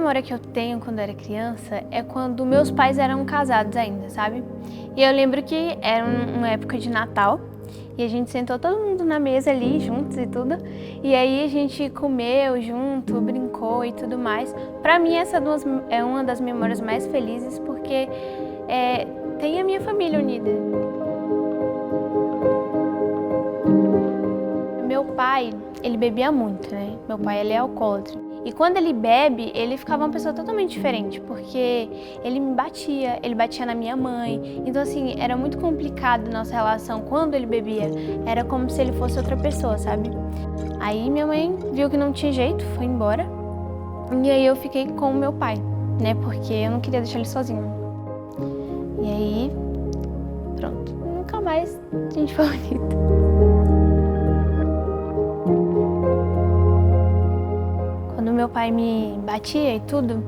memória que eu tenho quando eu era criança é quando meus pais eram casados ainda, sabe? E eu lembro que era uma época de Natal e a gente sentou todo mundo na mesa ali juntos e tudo. E aí a gente comeu junto, brincou e tudo mais. Pra mim essa é uma das memórias mais felizes porque tem a minha família unida. Meu pai, ele bebia muito, né? Meu pai, ele é alcoólatra. E quando ele bebe, ele ficava uma pessoa totalmente diferente, porque ele me batia, ele batia na minha mãe. Então, assim, era muito complicado nossa relação quando ele bebia. Era como se ele fosse outra pessoa, sabe? Aí minha mãe viu que não tinha jeito, foi embora. E aí eu fiquei com o meu pai, né? Porque eu não queria deixar ele sozinho. E aí, pronto, nunca mais a gente foi unido. Quando meu pai me batia e tudo,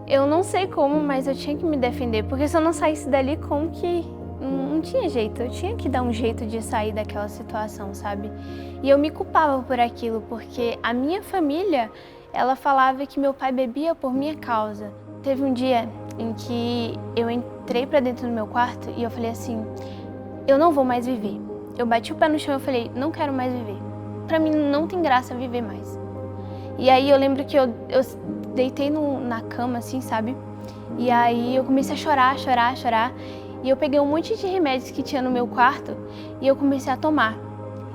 eu não sei como, mas eu tinha que me defender, porque se eu não saísse dali, como que não tinha jeito, eu tinha que dar um jeito de sair daquela situação, sabe? E eu me culpava por aquilo, porque a minha família, ela falava que meu pai bebia por minha causa. Teve um dia em que eu entrei pra dentro do meu quarto e eu falei assim, eu não vou mais viver. Eu bati o pé no chão e eu falei, não quero mais viver. Pra mim não tem graça viver mais. E aí eu lembro que eu deitei na cama, assim, sabe? E aí eu comecei a chorar. E eu peguei um monte de remédios que tinha no meu quarto e eu comecei a tomar.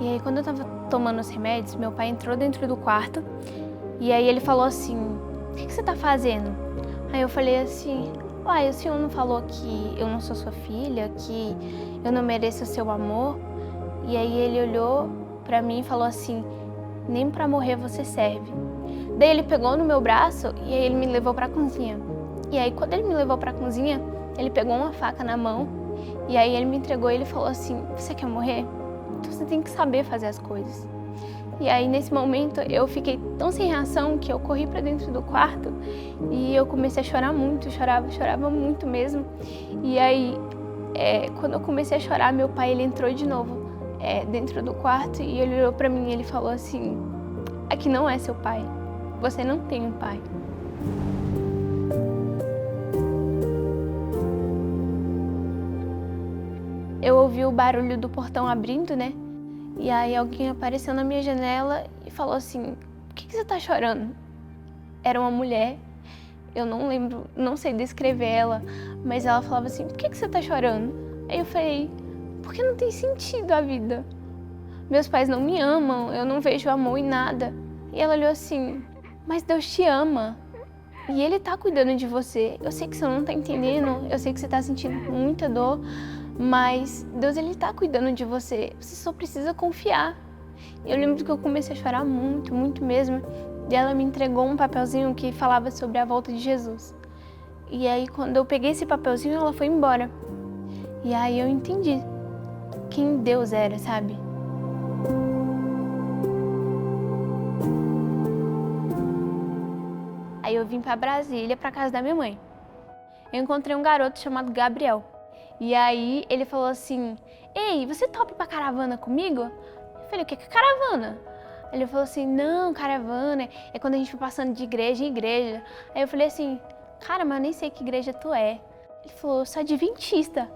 E aí quando eu tava tomando os remédios, meu pai entrou dentro do quarto e aí ele falou assim, o que você tá fazendo? Aí eu falei assim, uai, o senhor não falou que eu não sou sua filha, que eu não mereço o seu amor? E aí ele olhou pra mim e falou assim, nem pra morrer você serve. Daí ele pegou no meu braço e aí ele me levou pra cozinha. E aí quando ele me levou pra cozinha, ele pegou uma faca na mão e aí ele me entregou e ele falou assim, você quer morrer? Então você tem que saber fazer as coisas. E aí nesse momento eu fiquei tão sem reação que eu corri pra dentro do quarto e eu comecei a chorar muito, chorava muito mesmo. E aí quando eu comecei a chorar, meu pai ele entrou de novo dentro do quarto e ele olhou pra mim e ele falou assim, aqui não é seu pai. Você não tem um pai. Eu ouvi o barulho do portão abrindo, né? E aí alguém apareceu na minha janela e falou assim, por que você tá chorando? Era uma mulher, eu não lembro, não sei descrever ela, mas ela falava assim, por que você tá chorando? Aí eu falei, porque não tem sentido a vida. Meus pais não me amam, eu não vejo amor em nada. E ela olhou assim, mas Deus te ama e Ele tá cuidando de você. Eu sei que você não tá entendendo, eu sei que você tá sentindo muita dor, mas Deus Ele tá cuidando de você. Você só precisa confiar. Eu lembro que eu comecei a chorar muito, muito mesmo. E ela me entregou um papelzinho que falava sobre a volta de Jesus. E aí quando eu peguei esse papelzinho, ela foi embora. E aí eu entendi quem Deus era, sabe? Aí eu vim pra Brasília, pra casa da minha mãe. Eu encontrei um garoto chamado Gabriel. E aí ele falou assim, ei, você topa ir pra caravana comigo? Eu falei, o que é caravana? Ele falou assim, não, caravana é quando a gente vai passando de igreja em igreja. Aí eu falei assim, cara, mas eu nem sei que igreja tu é. Ele falou, eu sou adventista.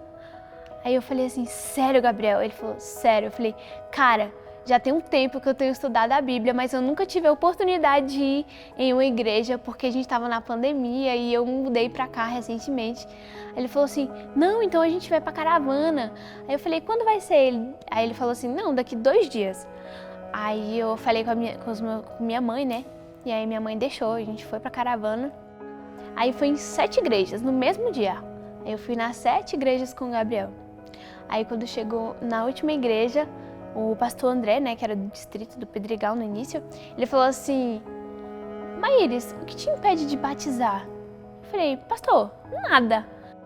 Aí eu falei assim, sério, Gabriel? Ele falou, sério. Eu falei, cara, já tem um tempo que eu tenho estudado a Bíblia, mas eu nunca tive a oportunidade de ir em uma igreja porque a gente estava na pandemia e eu mudei pra cá recentemente. Aí ele falou assim, não, então a gente vai pra caravana. Aí eu falei, quando vai ser? Aí ele falou assim, não, daqui 2 dias. Aí eu falei com minha mãe, né? E aí minha mãe deixou, a gente foi pra caravana. Aí foi em 7 igrejas, no mesmo dia. Aí eu fui nas 7 igrejas com o Gabriel. Aí quando chegou na última igreja, o pastor André, né, que era do distrito do Pedregal no início, ele falou assim, Maíris, o que te impede de batizar? Eu falei, pastor, nada.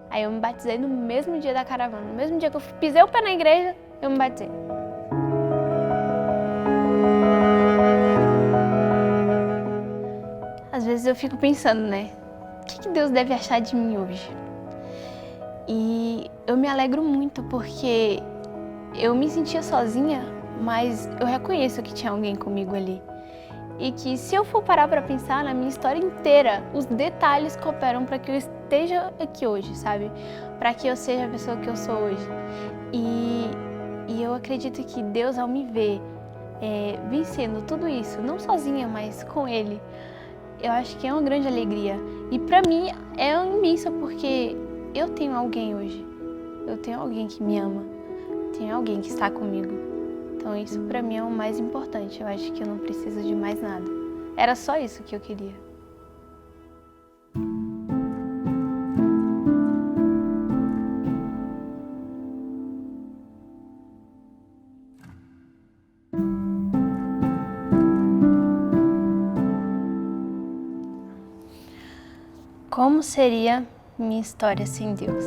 Aí eu me batizei no mesmo dia da caravana, no mesmo dia que eu pisei o pé na igreja, eu me batizei. Às vezes eu fico pensando, né, o que Deus deve achar de mim hoje? E eu me alegro muito porque eu me sentia sozinha, mas eu reconheço que tinha alguém comigo ali. e que se eu for parar para pensar na minha história inteira, os detalhes cooperam para que eu esteja aqui hoje, sabe? Para que eu seja a pessoa que eu sou hoje. E eu acredito que Deus, ao me ver vencendo tudo isso, não sozinha, mas com Ele, eu acho que é uma grande alegria. E para mim é imensa, porque eu tenho alguém hoje. Eu tenho alguém que me ama. Tenho alguém que está comigo. Então isso para mim é o mais importante. Eu acho que eu não preciso de mais nada. Era só isso que eu queria. Como seria minha história sem Deus?